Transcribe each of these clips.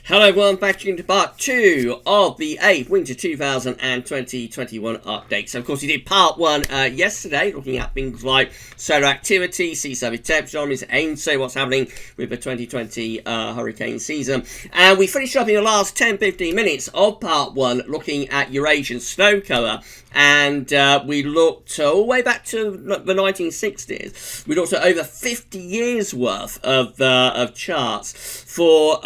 Hello everyone, back into part 2 of the 8th Winter 2020-21 update. So of course we did part 1 yesterday, looking at things like solar activity, sea surface temperature anomalies, and so what's happening with the 2020 hurricane season. And we finished up in the last 10-15 minutes of part 1 looking at Eurasian snow cover. And we looked all the way back to the 1960s. We looked at over 50 years worth of charts for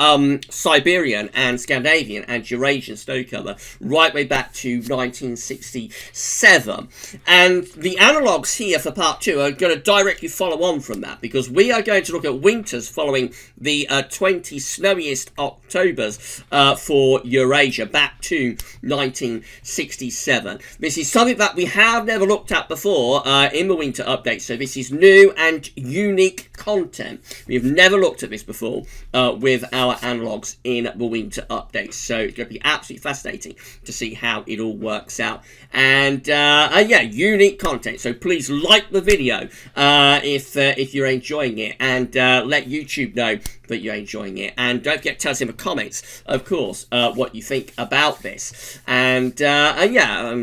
Siberian and Scandinavian and Eurasian snow cover, right way back to 1967. And the analogues here for part 2 are going to directly follow on from that, because we are going to look at winters following the 20 snowiest Octobers for Eurasia back to 1967. This is something that we have never looked at before in the winter update, so this is new and unique content. We've never looked at this before with our analogues in the winter update, so it's going to be absolutely fascinating to see how it all works out. And yeah, unique content, so please like the video if you're enjoying it, and let YouTube know that you're enjoying it, and don't forget to tell us in the comments, of course, what you think about this. And yeah,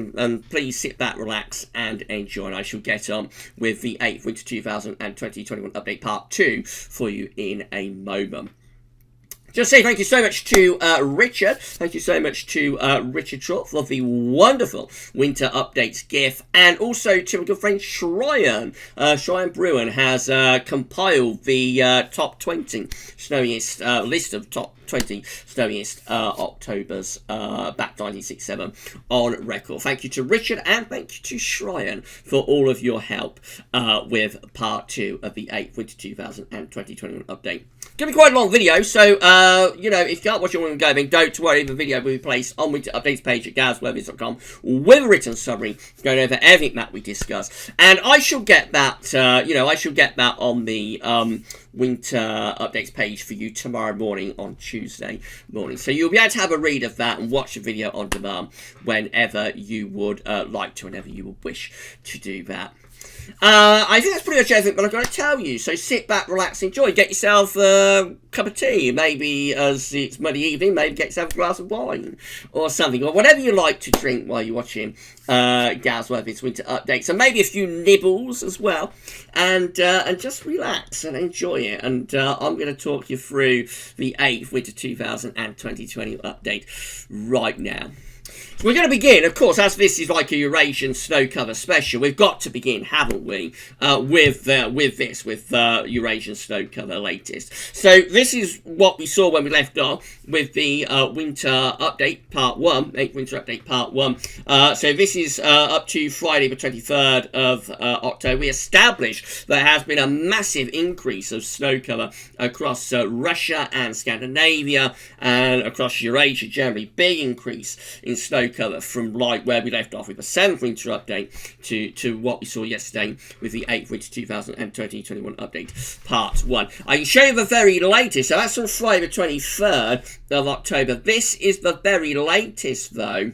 please sit back, relax, and enjoy. And I shall get on with the 8th Winter 2020-21 update part 2 for you in a moment. Just say thank you so much to Richard. Thank you so much to Richard Short for the wonderful winter updates GIF, and also to my good friend Shryan. Shryan Bruin has compiled the top 20 snowiest list of top 20 snowiest Octobers back 1967 on record. Thank you to Richard, and thank you to Shryan for all of your help with part 2 of the 8th Winter 2020-21 update. Gonna be quite a long video, so you know, if you can't watch it on go, then don't worry, the video will be placed on Winter Updates page at GarsWeathers.com with a written summary going over everything that we discussed. And I shall get that, you know, I shall get that on the Winter Updates page for you tomorrow morning on Tuesday morning. So you'll be able to have a read of that and watch the video on demand whenever you would like to, whenever you would wish to do that. I think that's pretty much everything that I've got to tell you. So sit back, relax, enjoy. Get yourself a cup of tea. Maybe, as it's Monday evening, maybe get yourself a glass of wine or something, or whatever you like to drink while you're watching GarsWeathers Winter Updates. And maybe a few nibbles as well. And just relax and enjoy it. And I'm going to talk you through the 8th Winter 2020 update right now. So we're going to begin, of course, as this is like a Eurasian snow cover special, we've got to begin, haven't we, with Eurasian snow cover latest. So this is what we saw when we left off with the winter update part 1, 8th winter update part 1. So this is up to Friday the 23rd of October. We established there has been a massive increase of snow cover across Russia and Scandinavia and across Eurasia generally. Big increase in snow cover from like where we left off with the 7th winter update to what we saw yesterday with the 8th winter 2020-21 update part 1. I can show you the very latest, so that's on Friday the 23rd of October. This is the very latest though.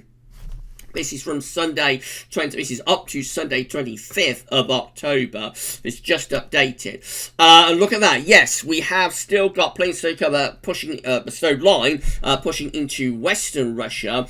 This is from Sunday 20. This is up to Sunday 25th of October. It's just updated. And look at that. Yes, we have still got plenty of snow cover pushing the snow line pushing into western Russia.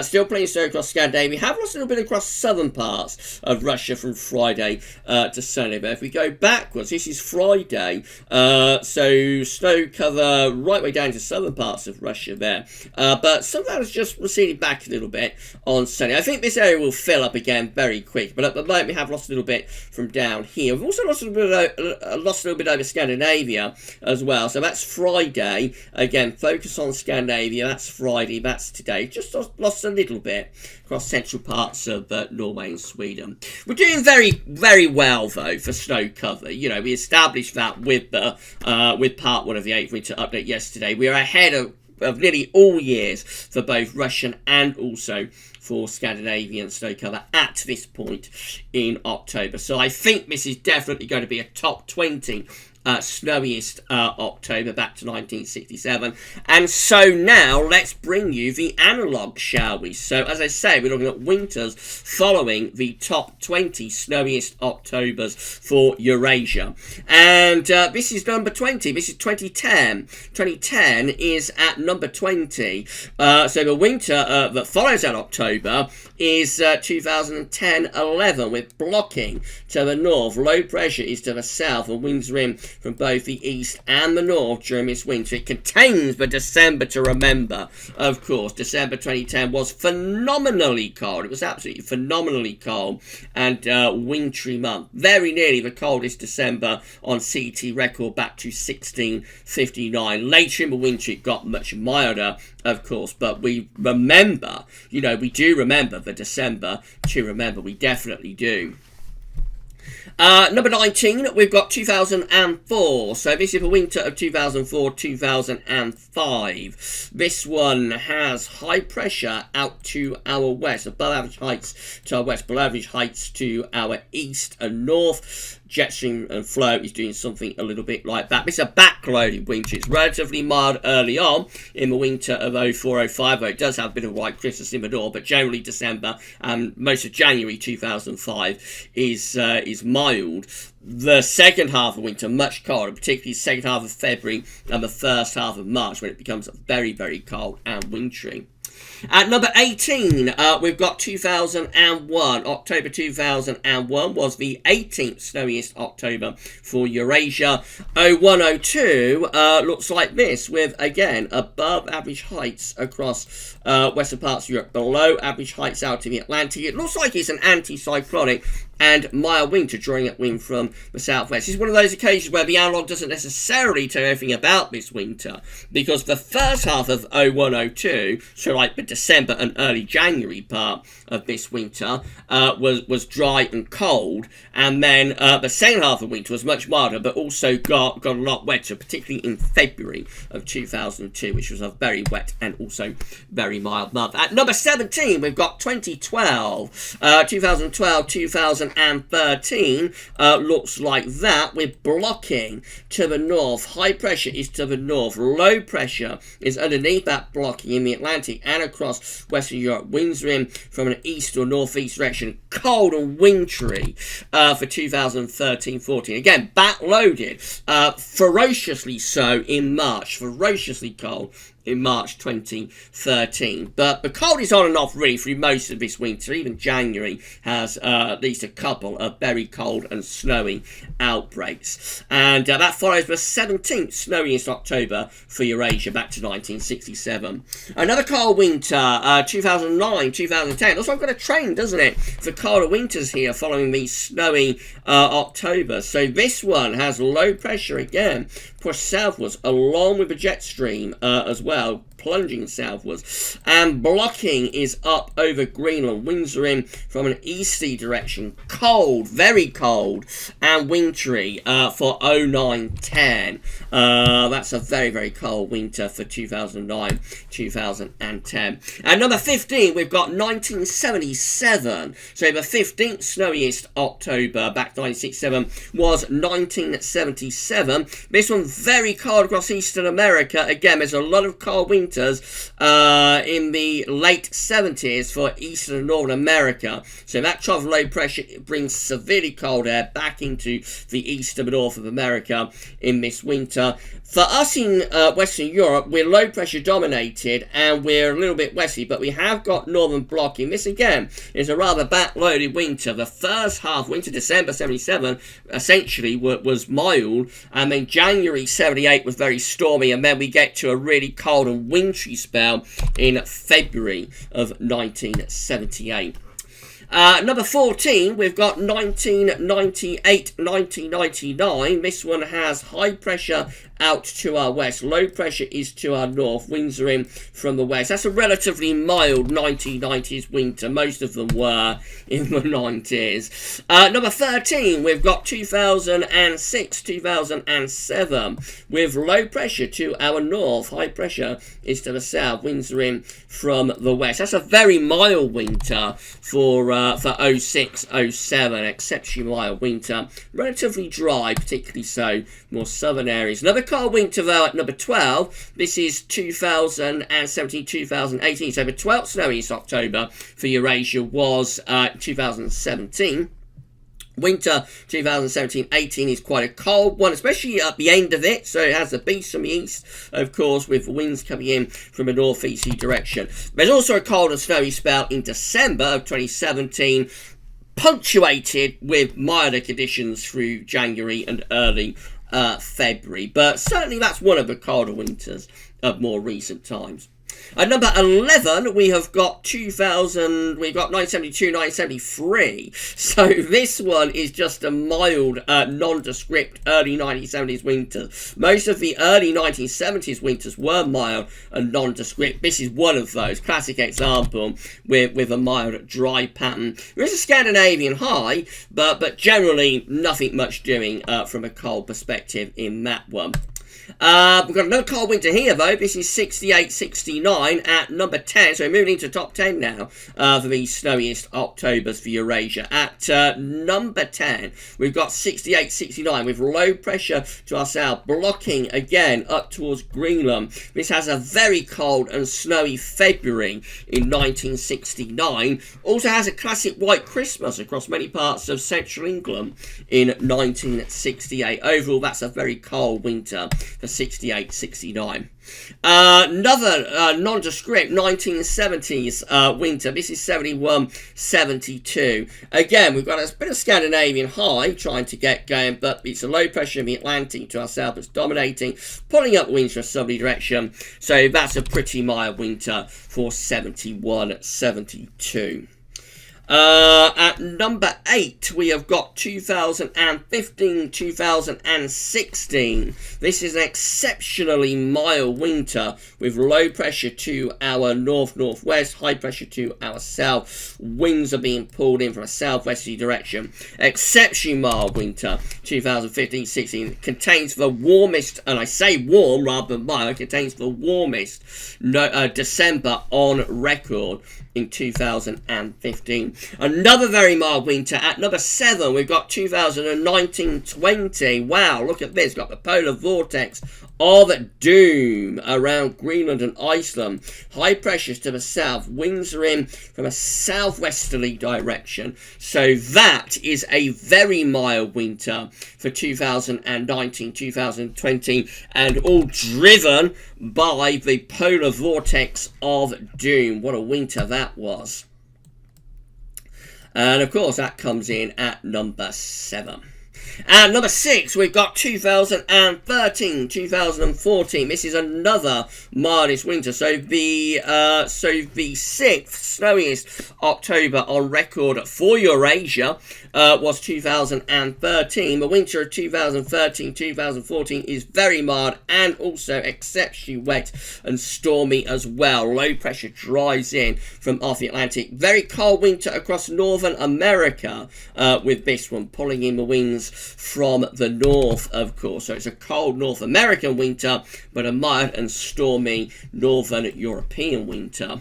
Still plenty of snow across Scandinavia. We have lost a little bit across southern parts of Russia from Friday to Sunday. But if we go backwards, this is Friday. So snow cover right way down to southern parts of Russia there. But some of that has just receded back a little bit on Sunday. I think this area will fill up again very quick, but at the moment we have lost a little bit from down here. We've also lost a little bit over Scandinavia as well. So that's Friday. Again, focus on Scandinavia. That's Friday. That's today. Just lost a little bit across central parts of Norway and Sweden. We're doing very, very well though for snow cover. You know, we established that with part 1 of the 8th winter update yesterday. We are ahead of nearly all years for both Russian and also for Scandinavian snow cover at this point in October. So I think this is definitely going to be a top 20 snowiest October back to 1967. And so now let's bring you the analogue, shall we? So as I say, we're looking at winters following the top 20 snowiest Octobers for Eurasia. And this is number 20. This is 2010. 2010 is at number 20. So the winter that follows that October is 2010-11 with blocking to the north. Low pressure is to the south and winds are in from both the east and the north during this winter. It contains the December to remember. Of course, December 2010 was phenomenally cold. It was absolutely phenomenally cold and wintry month. Very nearly the coldest December on CT record back to 1659. Later in the winter it got much milder, of course, but we remember, we do remember the December to remember. We definitely do. Number 19, we've got 2004. So this is the winter of 2004-2005. This one has high pressure out to our west, above average heights to our west, below average heights to our east and north. Jet stream and flow is doing something a little bit like that. It's a backloaded winter. It's relatively mild early on in the winter of 04-05, though it does have a bit of white Christmas in the door, but generally December and most of January 2005 is mild. The second half of winter, much colder, particularly the second half of February and the first half of March, when it becomes very, very cold and wintry. At number 18, we've got 2001. October 2001 was the 18th snowiest October for Eurasia. 0102 looks like this, with, again, above average heights across western parts of Europe, below average heights out in the Atlantic. It looks like it's an anticyclonic and mild winter, drawing up wind from the southwest. It's one of those occasions where the analog doesn't necessarily tell everything about this winter, because the first half of 0102, so like the December and early January part of this winter, was dry and cold, and then the second half of winter was much milder, but also got a lot wetter, particularly in February of 2002, which was a very wet and also very mild month. At number 17, we've got 2012. 2013 looks like that, with blocking to the north. High pressure is to the north. Low pressure is underneath that blocking in the Atlantic and across Western Europe. Winds are in from an east or northeast direction. Cold and wintry for 2013-14. Again, backloaded. Ferociously so in March. Ferociously cold in March 2013. But the cold is on and off really through most of this winter. Even January has at least a couple of very cold and snowy outbreaks. And that follows the 17th snowiest October for Eurasia back to 1967. Another cold winter, 2009-2010. Looks like we've got a trend, doesn't it, for colder winters here following the snowy October. So this one has low pressure again, pushed southwards along with the jet stream as well, plunging southwards, and blocking is up over Greenland. Winds are in from an easterly direction. Cold, very cold and wintry for 09-10. That's a very, very cold winter for 2009-2010. At number 15, we've got 1977. So the 15th snowiest October back to 1967 was 1977. This one very cold across Eastern America. Again, there's a lot of cold winters in the late 70s for Eastern and Northern America. So that trough of low pressure brings severely cold air back into the east and north of America in this winter. For us in Western Europe, we're low pressure dominated and we're a little bit westerly, but we have got northern blocking. This again is a rather backloaded winter. The first half, winter December 77, essentially was mild, and then January 78 was very stormy, and then we get to a really cold and wintry spell in February of 1978. Number 14, we've got 1998-1999. This one has high pressure out to our west. Low pressure is to our north. Winds are in from the west. That's a relatively mild 1990s winter. Most of them were in the 90s. Number 13, we've got 2006-2007 with low pressure to our north. High pressure is to the south. Winds are in from the west. That's a very mild winter for for 06-07, exceptionally mild winter, relatively dry, particularly so more southern areas. Another cold winter though at number 12. This is 2017-2018. So the 12th snowiest October for Eurasia was 2017. Winter 2017-18 is quite a cold one, especially at the end of it, so it has the beast from the east, of course, with winds coming in from a northeasterly direction. There's also a cold and snowy spell in December of 2017, punctuated with milder conditions through January and early February, but certainly that's one of the colder winters of more recent times. At number 11, we have got 1972-1973. So this one is just a mild, nondescript early 1970s winter. Most of the early 1970s winters were mild and nondescript. This is one of those. Classic example with a mild, dry pattern. There is a Scandinavian high, but generally nothing much doing from a cold perspective in that one. We've got another cold winter here, though. This is 68-69 at number 10. So we're moving into top 10 now for the snowiest Octobers for Eurasia. At number 10, we've got 68-69 with low pressure to our south, blocking again up towards Greenland. This has a very cold and snowy February in 1969. Also has a classic white Christmas across many parts of central England in 1968. Overall, that's a very cold winter for 68-69. Another nondescript 1970s winter. This is 71-72. Again, we've got a bit of Scandinavian high trying to get going, but it's a low pressure in the Atlantic to our south that's dominating, pulling up winds from a southerly direction. So that's a pretty mild winter for 71-72. At number 8, we have got 2015-2016. This is an exceptionally mild winter with low pressure to our north-northwest, high pressure to our south. Winds are being pulled in from a southwesterly direction. Exceptionally mild winter 2015-16 contains the warmest, and I say warm rather than mild, contains the warmest December on record in 2015. Another very mild winter at number 7. We've got 2019-20. Wow, look at this. Got the polar vortex of doom around Greenland and Iceland. High pressures to the south. Winds are in from a southwesterly direction. So that is a very mild winter for 2019-2020, and all driven by the polar vortex of doom. What a winter that was. And of course that comes in at number 7. At number 6, we've got 2013-2014. This is another mildest winter. So the 6th snowiest October on record for Eurasia was 2013. The winter of 2013-2014 is very mild and also exceptionally wet and stormy as well. Low pressure drives in from off the Atlantic. Very cold winter across Northern America with this one pulling in the winds from the north, of course. So it's a cold North American winter, but a mild and stormy Northern European winter.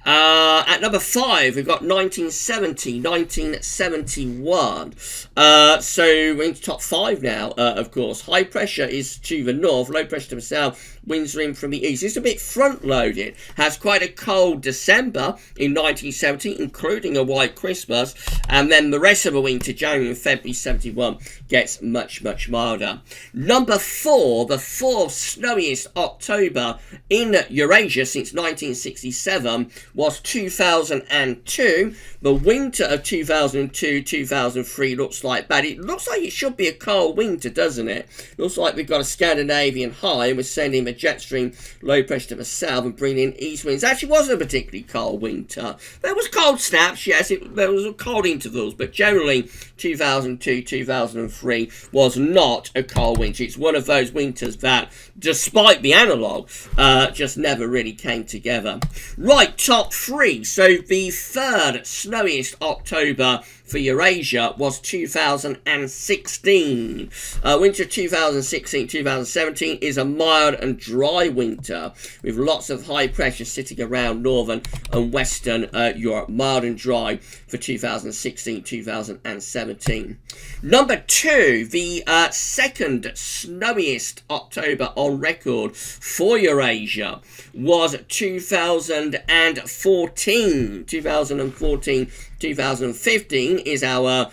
At number 5, we've got 1970-1971. So we're into top 5 now, of course. High pressure is to the north, low pressure to the south. Winds are in from the east. It's a bit front-loaded. Has quite a cold December in 1970, including a white Christmas. And then the rest of the winter, January and February 71, gets much, much milder. Number 4, the 4th snowiest October in Eurasia since 1967 was 2002. The winter of 2002-2003 looks like bad. It looks like it should be a cold winter, doesn't it? Looks like we've got a Scandinavian high and we're sending the jet stream low pressure to the south and bringing in east winds. Actually wasn't a particularly cold winter. There was cold snaps, yes, there was cold intervals, but generally 2002-2003 was not a cold winter. It's one of those winters that, despite the analogue, just never really came together. Right, top 3. So the 3rd snowiest October for Eurasia was 2016. Winter 2016-2017 is a mild and dry winter with lots of high pressure sitting around northern and western Europe. Mild and dry for 2016-2017. Number 2, the second snowiest October on record for Eurasia was 2014. 2015 is our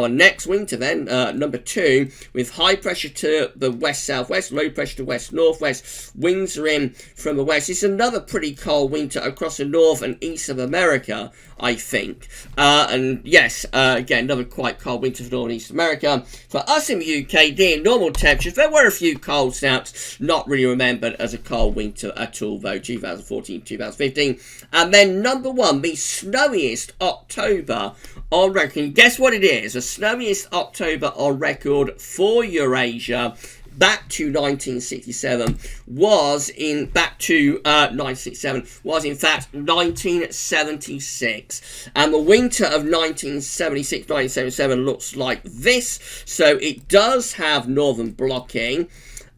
next winter then, number 2, with high pressure to the west-southwest, low pressure to west-northwest, winds are in from the west. It's another pretty cold winter across the north and east of America, I think. And yes, again, another quite cold winter for North and East America. For us in the UK, near normal temperatures, there were a few cold snaps, not really remembered as a cold winter at all, though, 2014, 2015. And then number 1, the snowiest October on record. Guess what it is? The snowiest October on record for Eurasia back to 1967 was in fact 1976, and the winter of 1976-1977 looks like this. So it does have northern blocking.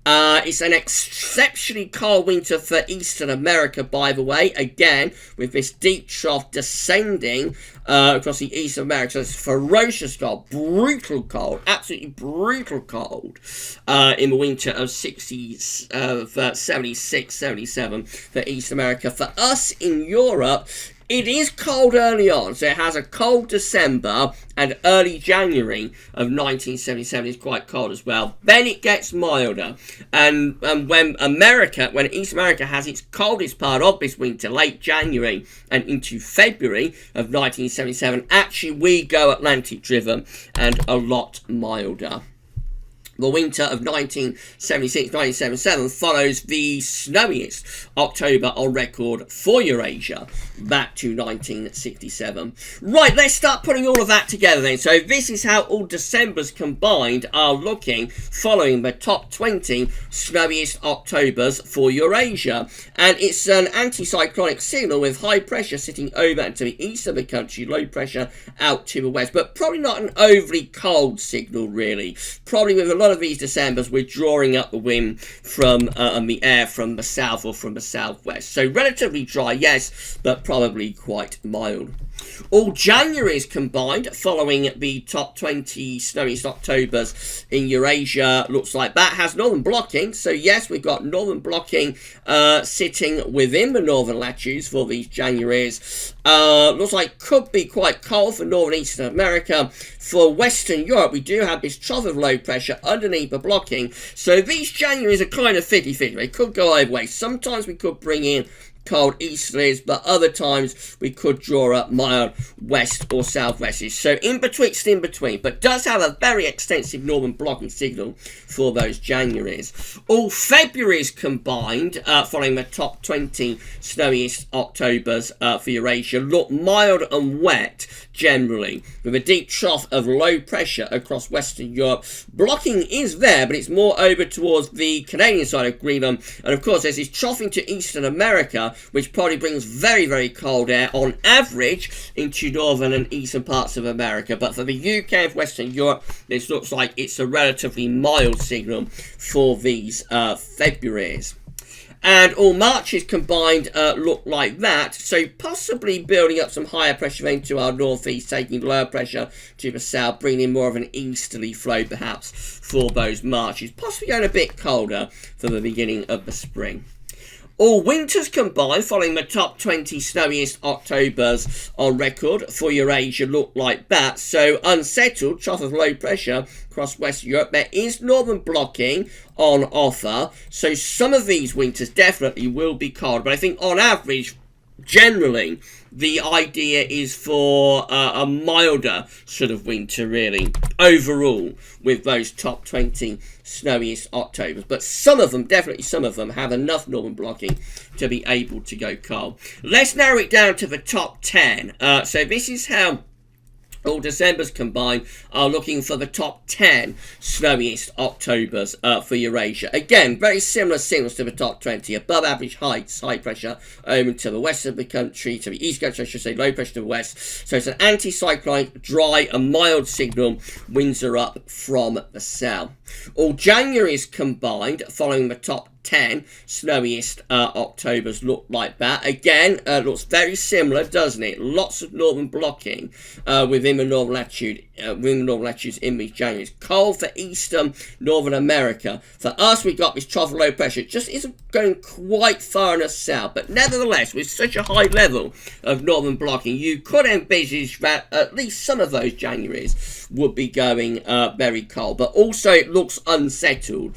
It's an exceptionally cold winter for Eastern America, by the way, again, with this deep trough descending across the East of America. So it's ferocious cold, brutal cold, absolutely brutal cold in the winter of 76-77 for East America. For us in Europe, it is cold early on, so it has a cold December, and early January of 1977 is quite cold as well. Then it gets milder, and when East America has its coldest part of this winter, late January and into February of 1977, actually we go Atlantic driven and a lot milder. The winter of 1976-1977 follows the snowiest October on record for Eurasia back to 1967. Right, let's start putting all of that together then. So this is how all Decembers combined are looking following the top 20 snowiest Octobers for Eurasia. And it's an anticyclonic signal with high pressure sitting over to the east of the country, low pressure out to the west, but probably not an overly cold signal really. Probably with a lot of these Decembers we're drawing up the wind from the air from the south or from the southwest. So relatively dry, yes, but probably quite mild. All Januaries combined following the top 20 snowiest Octobers in Eurasia looks like that. Has northern blocking, so yes, we've got northern blocking sitting within the northern latitudes for these Januaries. Looks like could be quite cold for northern eastern America. For Western Europe, we do have this trough of low pressure underneath the blocking, so these Januaries are kind of 50-50. They could go either way. Sometimes we could bring in cold easterlies, but other times we could draw up mild west or southwests. So in between, but does have a very extensive northern blocking signal for those Januaries. All Februaries combined, following the top 20 snowiest Octobers for Eurasia, look mild and wet generally, with a deep trough of low pressure across Western Europe. Blocking is there, but it's more over towards the Canadian side of Greenland, and of course there's this trough into Eastern America, which probably brings very, very cold air on average into northern and eastern parts of America. But for the UK and Western Europe, this looks like it's a relatively mild signal for these Februaries. And all Marches combined look like that, so possibly building up some higher pressure into our northeast, taking lower pressure to the south, bringing in more of an easterly flow perhaps for those Marches, possibly going a bit colder for the beginning of the spring. All Winters combined, following the top 20 snowiest Octobers on record for Eurasia, look like that. So unsettled, trough of low pressure across Western Europe. There is northern blocking on offer, so some of these winters definitely will be cold. But I think on average, generally, the idea is for a milder sort of winter, really, overall, with those top 20 snowiest Octobers. But some of them, definitely some of them, have enough northern blocking to be able to go cold. Let's narrow it down to the top 10. So this is how All Decembers combined are looking for the top 10 snowiest Octobers for Eurasia. Again, very similar signals to the top 20. Above average heights, high pressure over to the west of the country, to the east country, I should say, low pressure to the west. So it's an anticyclonic, dry and mild signal. Winds are up from the south. All Januaries combined, following the top 10 snowiest Octobers, look like that. Again, looks very similar, doesn't it? Lots of northern blocking within the northern latitude, within the northern latitudes in these Januaries. Cold for eastern Northern America. For us, we got this trough of low pressure. It just isn't going quite far enough south, but nevertheless, with such a high level of northern blocking, you could envisage that at least some of those Januaries would be going very cold. But also, it looks unsettled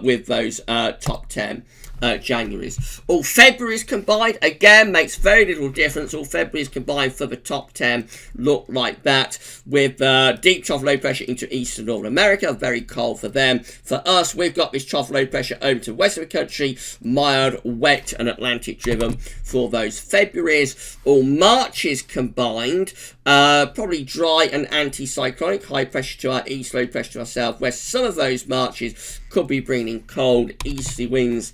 with those top 10 Januaries. All Februaries combined, again, makes very little difference. All Februaries combined for the top 10 look like that, with deep trough low pressure into eastern Northern America, very cold for them. For us, we've got this trough low pressure over to the west of the country, mild, wet and Atlantic driven for those Februaries. All Marches combined, probably dry and anticyclonic, high pressure to our east, low pressure to our southwest. Some of those Marches could be bringing cold easterly winds.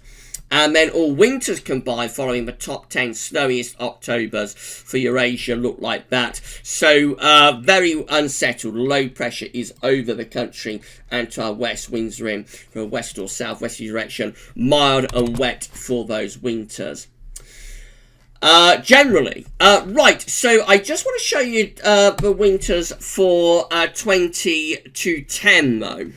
And then all winters combined, following the top 10 snowiest Octobers for Eurasia, look like that. So very unsettled. Low pressure is over the country and to our west. Winds are in from a west or southwesterly direction. Mild and wet for those winters. Generally. Right, so I just want to show you the winters for 20 to 10 though.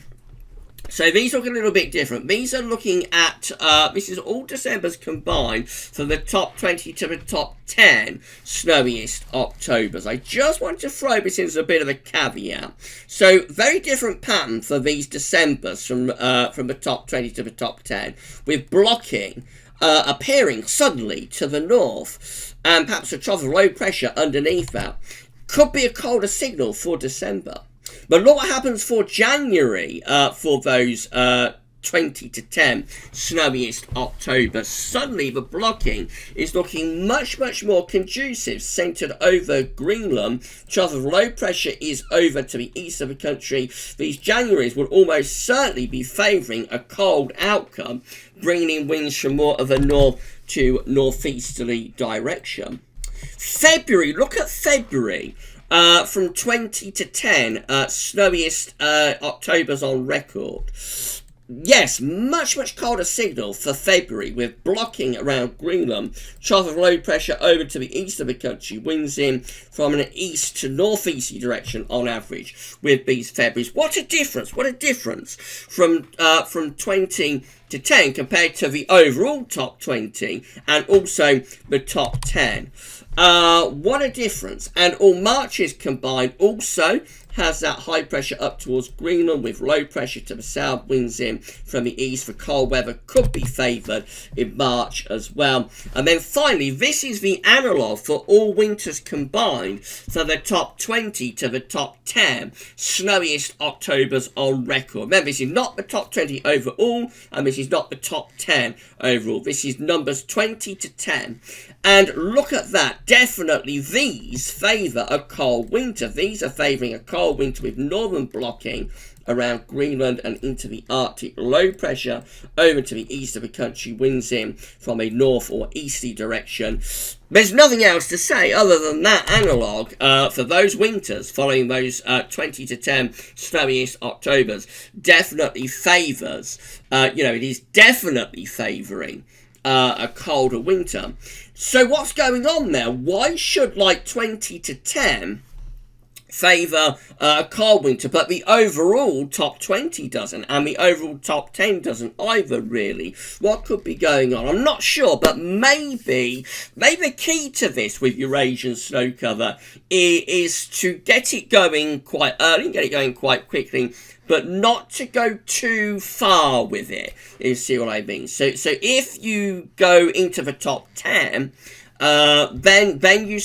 So these look a little bit different. These are looking at, this is all Decembers combined for the top 20 to the top 10 snowiest Octobers. I just want to throw this in as a bit of a caveat. So very different pattern for these Decembers from the top 20 to the top 10, with blocking appearing suddenly to the north and perhaps a trough of low pressure underneath that. Could be a colder signal for December. But look what happens for January for those 20 to 10 snowiest October. Suddenly the blocking is looking much more conducive, centered over Greenland. Trough of low pressure is over to the east of the country. These Januaries will almost certainly be favouring a cold outcome, bringing in winds from more of a north to northeasterly direction. February, look at February. From 20 to 10 snowiest Octobers on record. Yes, much colder signal for February, with blocking around Greenland. Trough of low pressure over to the east of the country. Winds in from an east to northeasterly direction on average with these Februaries. What a difference! What a difference from 20 to 10 compared to the overall top 20 and also the top 10. What a difference. And all Marches combined also has that high pressure up towards Greenland, with low pressure to the south. Winds in from the east for cold weather could be favoured in March as well. And then finally, this is the analogue for all winters combined for the top 20 to the top 10 snowiest Octobers on record. Remember, this is not the top 20 overall, and this is not the top 10 overall. This is numbers 20 to 10. And look at that. Definitely these favour a cold winter. These are favouring a cold winter with northern blocking around Greenland and into the Arctic. Low pressure over to the east of the country. Winds in from a north or easterly direction. There's nothing else to say other than that analogue for those winters following those 20 to 10 snowiest Octobers. Definitely favours, it is definitely favouring a colder winter. So what's going on there? Why should 20 to 10 favour a cold winter, but the overall top 20 doesn't, and the overall top 10 doesn't either, really? What could be going on? I'm not sure, but maybe the key to this with Eurasian snow cover is to get it going quite early, get it going quite quickly, but not to go too far with it, you see what I mean? So if you go into the top 10, then you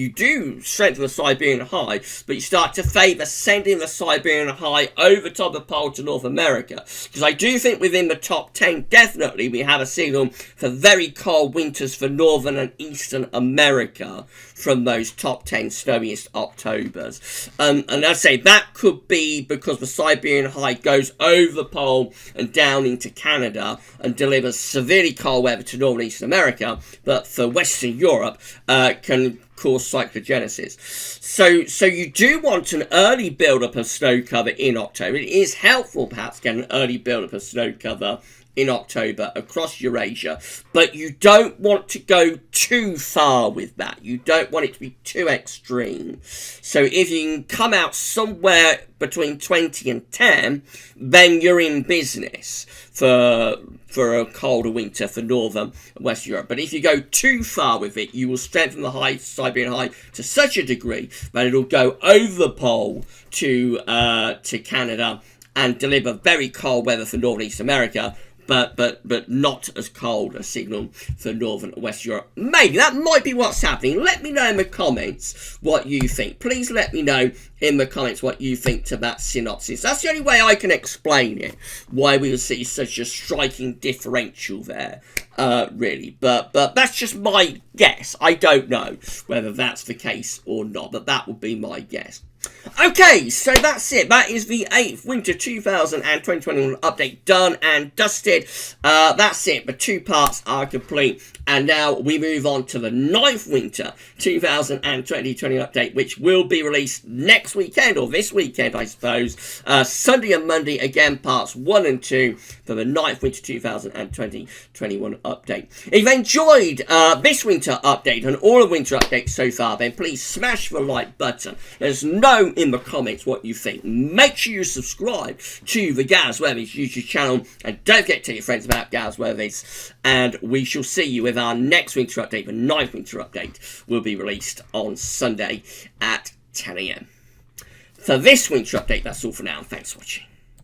do strengthen the Siberian High, but you start to favour sending the Siberian High over top of the pole to North America. Because I do think within the top 10, definitely, we have a signal for very cold winters for Northern and Eastern America from those top 10 snowiest Octobers. And I say that could be because the Siberian High goes over the pole and down into Canada and delivers severely cold weather to Northern and Eastern America, but for Western Europe can cause cyclogenesis. So you do want an early build-up of snow cover in October. It is helpful perhaps to get an early build-up of snow cover in October across Eurasia, but you don't want to go too far with that. You don't want it to be too extreme. So if you can come out somewhere between 20 and 10, then you're in business for a colder winter for Northern and West Europe. But if you go too far with it, you will strengthen the Siberian High to such a degree that it'll go over the pole to Canada and deliver very cold weather for Northern and East America, but not as cold a signal for Northern and West Europe. Maybe that might be what's happening. Let me know in the comments what you think. Please let me know in the comments what you think to that synopsis. That's the only way I can explain it, why we will see such a striking differential there, really. But that's just my guess. I don't know whether that's the case or not, but that would be my guess. Okay, so that's it. That is the 8th Winter 2021 update done and dusted. That's it. The 2 parts are complete. And now we move on to the 9th Winter 2020 update, which will be released next weekend, or this weekend, I suppose. Sunday and Monday, again, parts 1 and 2 for the 9th Winter 2021 update. If you've enjoyed this winter update and all of winter updates so far, then please smash the like button. Let us know in the comments what you think. Make sure you subscribe to the Gaz Weathervids YouTube channel, and don't forget to tell your friends about Gaz Weathervids, and we shall see you with our next winter update. The 9th winter update will be released on Sunday at 10 AM. For this winter update, that's all for now. Thanks for watching.